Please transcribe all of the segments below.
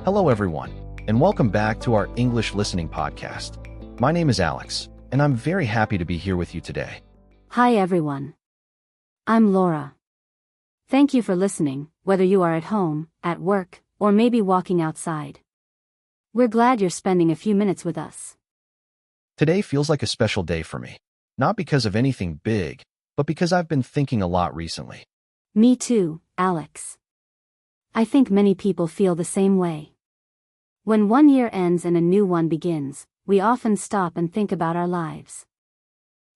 Hello, everyone, and welcome back to our English listening podcast. My name is Alex, and I'm very happy to be here with you today. Hi everyone. I'm Laura. Thank you for listening, whether you are at home, at work, or maybe walking outside. We're glad you're spending a few minutes with us. Today feels like a special day for me, not because of anything big, but because I've been thinking a lot recently. Me too, Alex. I think many people feel the same way. When one year ends and a new one begins, we often stop and think about our lives.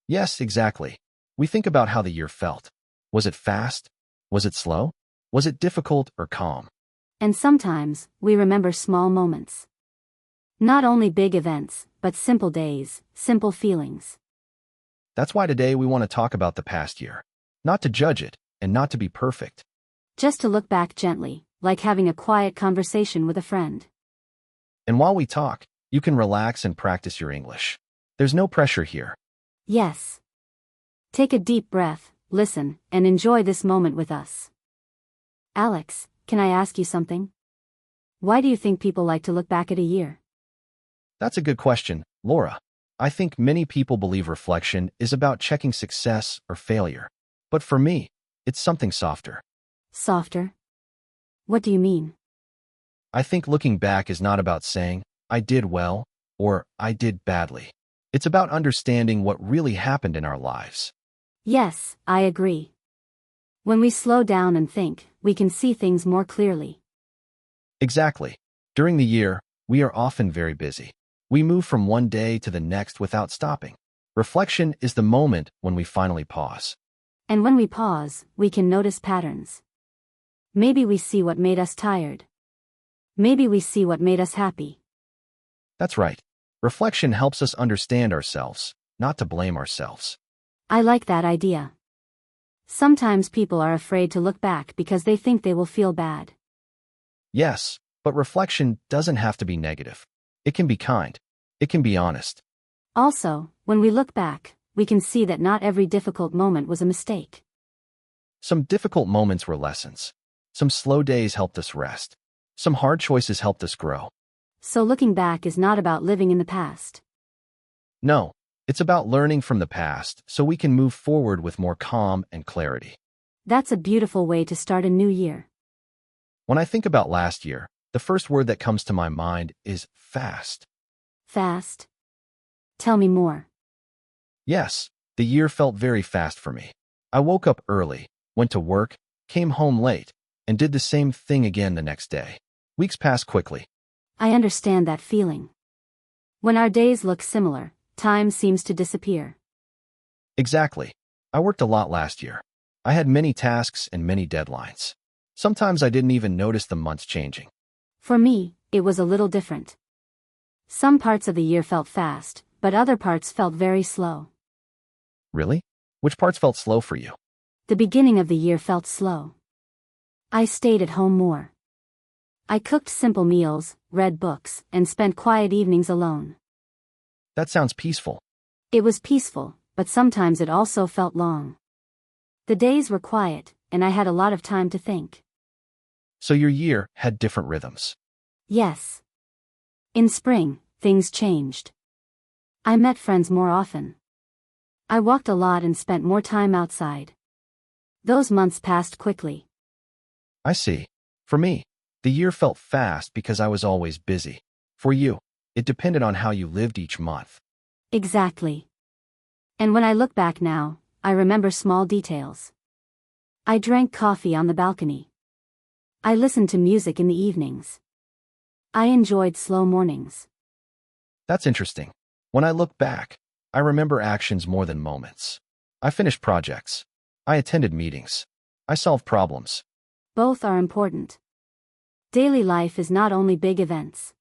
Yes, exactly. We think about how the year felt. Was it fast? Was it slow? Was it difficult or calm? And sometimes, we remember small moments. Not only big events, but simple days, simple feelings. That's why today we want to talk about the past year. Not to judge it, and not to be perfect. Just to look back gently, like having a quiet conversation with a friend. And while we talk, you can relax and practice your English. There's no pressure here. Yes. Take a deep breath, listen, and enjoy this moment with us. Alex, can I ask you something? Why do you think people like to look back at a year? That's a good question, Laura. I think many people believe reflection is about checking success or failure. But for me, it's something softer. Softer? What do you mean? I think looking back is not about saying, I did well, or I did badly. It's about understanding what really happened in our lives. Yes, I agree. When we slow down and think, we can see things more clearly. Exactly. During the year, we are often very busy. We move from one day to the next without stopping. Reflection is the moment when we finally pause. And when we pause, we can notice patterns. Maybe we see what made us tired. Maybe we see what made us happy. That's right. Reflection helps us understand ourselves, not to blame ourselves. I like that idea. Sometimes people are afraid to look back because they think they will feel bad. Yes, but reflection doesn't have to be negative. It can be kind. It can be honest. Also, when we look back, we can see that not every difficult moment was a mistake. Some difficult moments were lessons. Some slow days helped us rest. Some hard choices helped us grow. So looking back is not about living in the past. No, it's about learning from the past so we can move forward with more calm and clarity. That's a beautiful way to start a new year. When I think about last year, the first word that comes to my mind is fast. Fast? Tell me more. Yes, the year felt very fast for me. I woke up early, went to work, came home late, and did the same thing again the next day. Weeks passed quickly. I understand that feeling. When our days look similar, time seems to disappear. Exactly. I worked a lot last year. I had many tasks and many deadlines. Sometimes I didn't even notice the months changing. For me, it was a little different. Some parts of the year felt fast, but other parts felt very slow. Really? Which parts felt slow for you? The beginning of the year felt slow. I stayed at home more. I cooked simple meals, read books, and spent quiet evenings alone. That sounds peaceful. It was peaceful, but sometimes it also felt long. The days were quiet, and I had a lot of time to think. So your year had different rhythms. Yes. In spring, things changed. I met friends more often. I walked a lot and spent more time outside. Those months passed quickly. I see. For me, the year felt fast because I was always busy. For you, it depended on how you lived each month. Exactly. And when I look back now, I remember small details. I drank coffee on the balcony. I listened to music in the evenings. I enjoyed slow mornings. That's interesting. When I look back, I remember actions more than moments. I finished projects. I attended meetings. I solved problems. Both are important. Daily life is not only big events.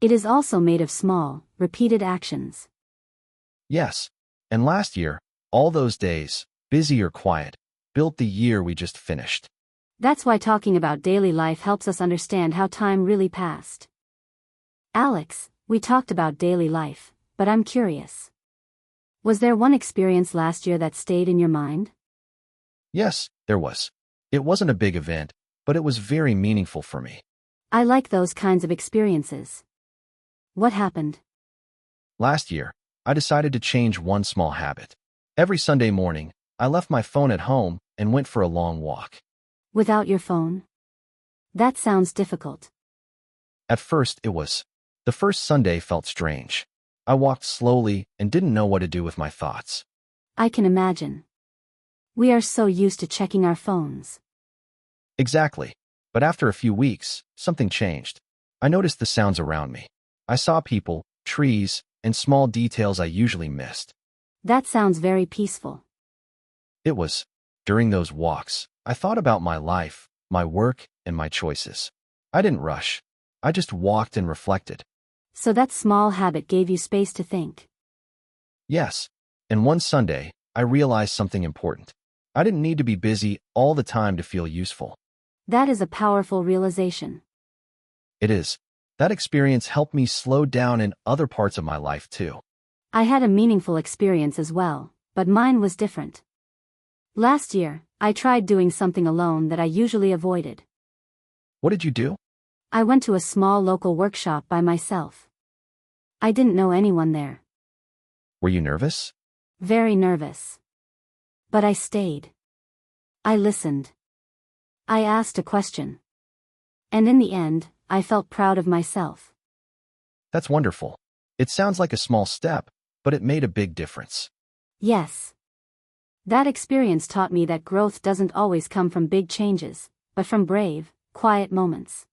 It is also made of small, repeated actions. Yes. And last year, all those days, busy or quiet, built the year we just finished. That's why talking about daily life helps us understand how time really passed. Alex, we talked about daily life, but I'm curious. Was there one experience last year that stayed in your mind? Yes, there was. It wasn't a big event, but it was very meaningful for me. I like those kinds of experiences. What happened? Last year, I decided to change one small habit. Every Sunday morning, I left my phone at home and went for a long walk. Without your phone? That sounds difficult. At first, it was. The first Sunday felt strange. I walked slowly and didn't know what to do with my thoughts. I can imagine. We are so used to checking our phones. Exactly. But after a few weeks, something changed. I noticed the sounds around me. I saw people, trees, and small details I usually missed. That sounds very peaceful. It was. During those walks, I thought about my life, my work, and my choices. I didn't rush. I just walked and reflected. So that small habit gave you space to think. Yes. And one Sunday, I realized something important. I didn't need to be busy all the time to feel useful. That is a powerful realization. It is. That experience helped me slow down in other parts of my life too. I had a meaningful experience as well, but mine was different. Last year, I tried doing something alone that I usually avoided. What did you do? I went to a small local workshop by myself. I didn't know anyone there. Were you nervous? Very nervous. But I stayed. I listened. I asked a question. And in the end, I felt proud of myself. That's wonderful. It sounds like a small step, but it made a big difference. Yes. That experience taught me that growth doesn't always come from big changes, but from brave, quiet moments.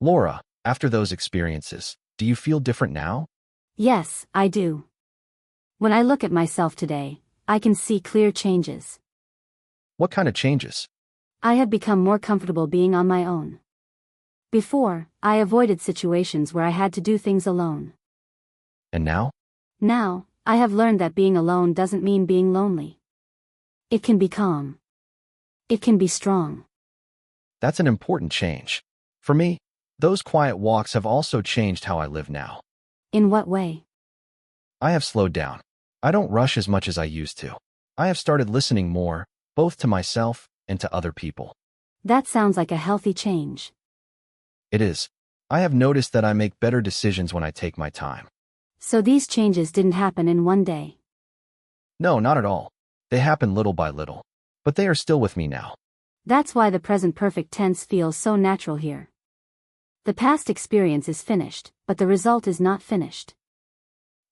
Laura, after those experiences, do you feel different now? Yes, I do. When I look at myself today, I can see clear changes. What kind of changes? I have become more comfortable being on my own. Before, I avoided situations where I had to do things alone. And now? Now, I have learned that being alone doesn't mean being lonely. It can be calm. It can be strong. That's an important change. For me, those quiet walks have also changed how I live now. In what way? I have slowed down. I don't rush as much as I used to. I have started listening more, both to myself and to other people. That sounds like a healthy change. It is. I have noticed that I make better decisions when I take my time. So these changes didn't happen in one day. No, not at all. They happen little by little. But they are still with me now. That's why the present perfect tense feels so natural here. The past experience is finished, but the result is not finished.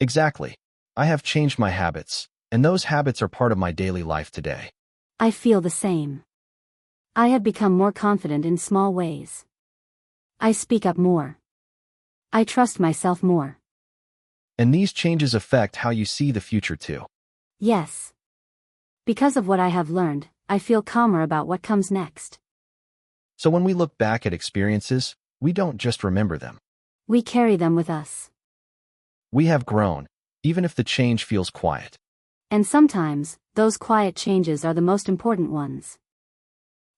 Exactly. I have changed my habits, and those habits are part of my daily life today. I feel the same. I have become more confident in small ways. I speak up more. I trust myself more. And these changes affect how you see the future too. Yes. Because of what I have learned, I feel calmer about what comes next. So when we look back at experiences, we don't just remember them. We carry them with us. We have grown, even if the change feels quiet. And sometimes, those quiet changes are the most important ones.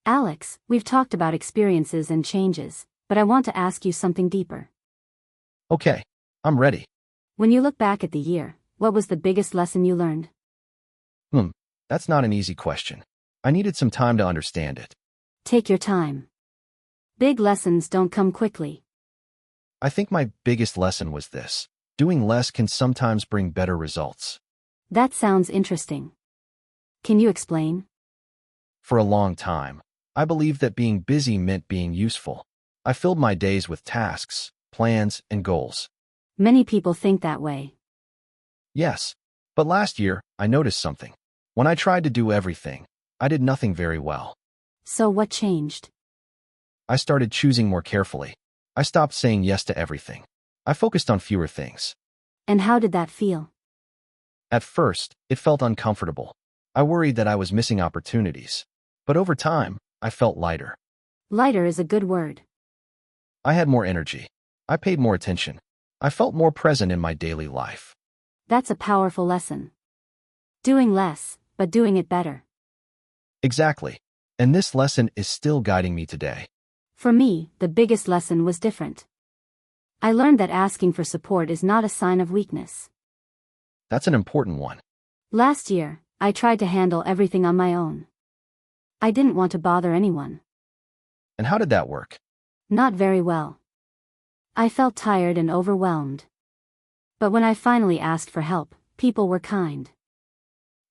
Alex, we've talked about experiences and changes, but I want to ask you something deeper. Okay, I'm ready. When you look back at the year, what was the biggest lesson you learned? That's not an easy question. I needed some time to understand it. Take your time. Big lessons don't come quickly. I think my biggest lesson was this. Doing less can sometimes bring better results. That sounds interesting. Can you explain? For a long time, I believed that being busy meant being useful. I filled my days with tasks, plans, and goals. Many people think that way. Yes, but last year, I noticed something. When I tried to do everything, I did nothing very well. So what changed? I started choosing more carefully. I stopped saying yes to everything. I focused on fewer things. And how did that feel? At first, it felt uncomfortable. I worried that I was missing opportunities. But over time, I felt lighter. Lighter is a good word. I had more energy. I paid more attention. I felt more present in my daily life. That's a powerful lesson. Doing less, but doing it better. Exactly. And this lesson is still guiding me today. For me, the biggest lesson was different. I learned that asking for support is not a sign of weakness. That's an important one. Last year, I tried to handle everything on my own. I didn't want to bother anyone. And how did that work? Not very well. I felt tired and overwhelmed. But when I finally asked for help, people were kind.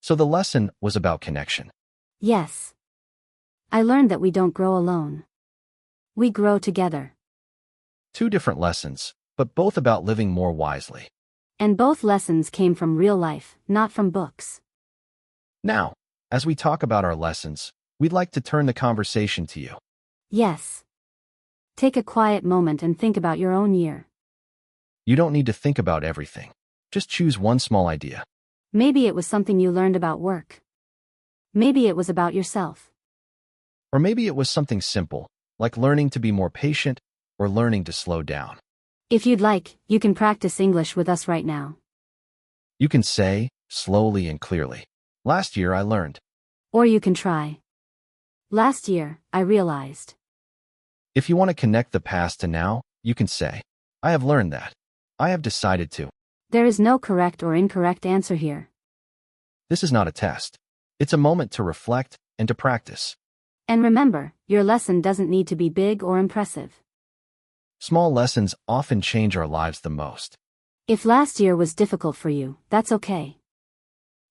So the lesson was about connection. Yes. I learned that we don't grow alone. We grow together. 2 different lessons, but both about living more wisely. And both lessons came from real life, not from books. Now, as we talk about our lessons, we'd like to turn the conversation to you. Yes. Take a quiet moment and think about your own year. You don't need to think about everything. Just choose one small idea. Maybe it was something you learned about work. Maybe it was about yourself. Or maybe it was something simple, like learning to be more patient or learning to slow down. If you'd like, you can practice English with us right now. You can say, slowly and clearly, "Last year I learned." Or you can try. Last year, I realized. If you want to connect the past to now, you can say, "I have learned that. I have decided to." There is no correct or incorrect answer here. This is not a test. It's a moment to reflect and to practice. And remember, your lesson doesn't need to be big or impressive. Small lessons often change our lives the most. If last year was difficult for you, that's okay.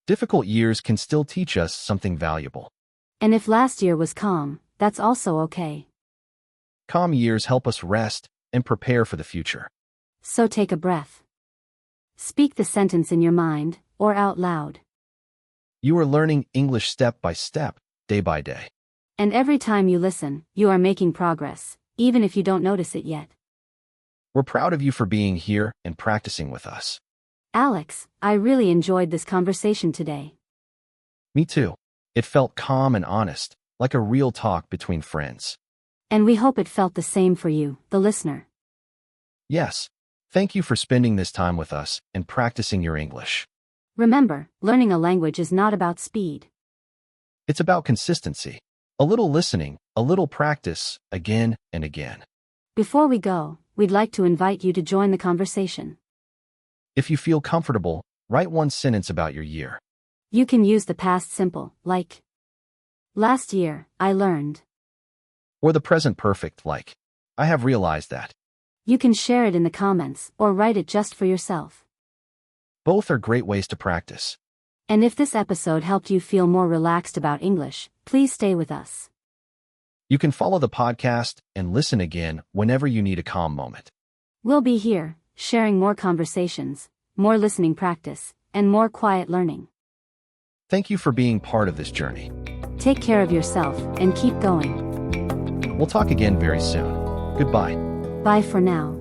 Difficult years can still teach us something valuable. And if last year was calm, that's also okay. Calm years help us rest and prepare for the future. So take a breath. Speak the sentence in your mind, or out loud. You are learning English step by step, day by day. And every time you listen, you are making progress, even if you don't notice it yet. We're proud of you for being here and practicing with us. Alex, I really enjoyed this conversation today. Me too. It felt calm and honest, like a real talk between friends. And we hope it felt the same for you, the listener. Yes. Thank you for spending this time with us and practicing your English. Remember, learning a language is not about speed. It's about consistency. A little listening, a little practice, again and again. Before we go, we'd like to invite you to join the conversation. If you feel comfortable, write one sentence about your year. You can use the past simple, like, last year, I learned. Or the present perfect, like, I have realized that. You can share it in the comments, or write it just for yourself. Both are great ways to practice. And if this episode helped you feel more relaxed about English, please stay with us. You can follow the podcast and listen again whenever you need a calm moment. We'll be here, sharing more conversations, more listening practice, and more quiet learning. Thank you for being part of this journey. Take care of yourself, and keep going. We'll talk again very soon. Goodbye. Bye for now.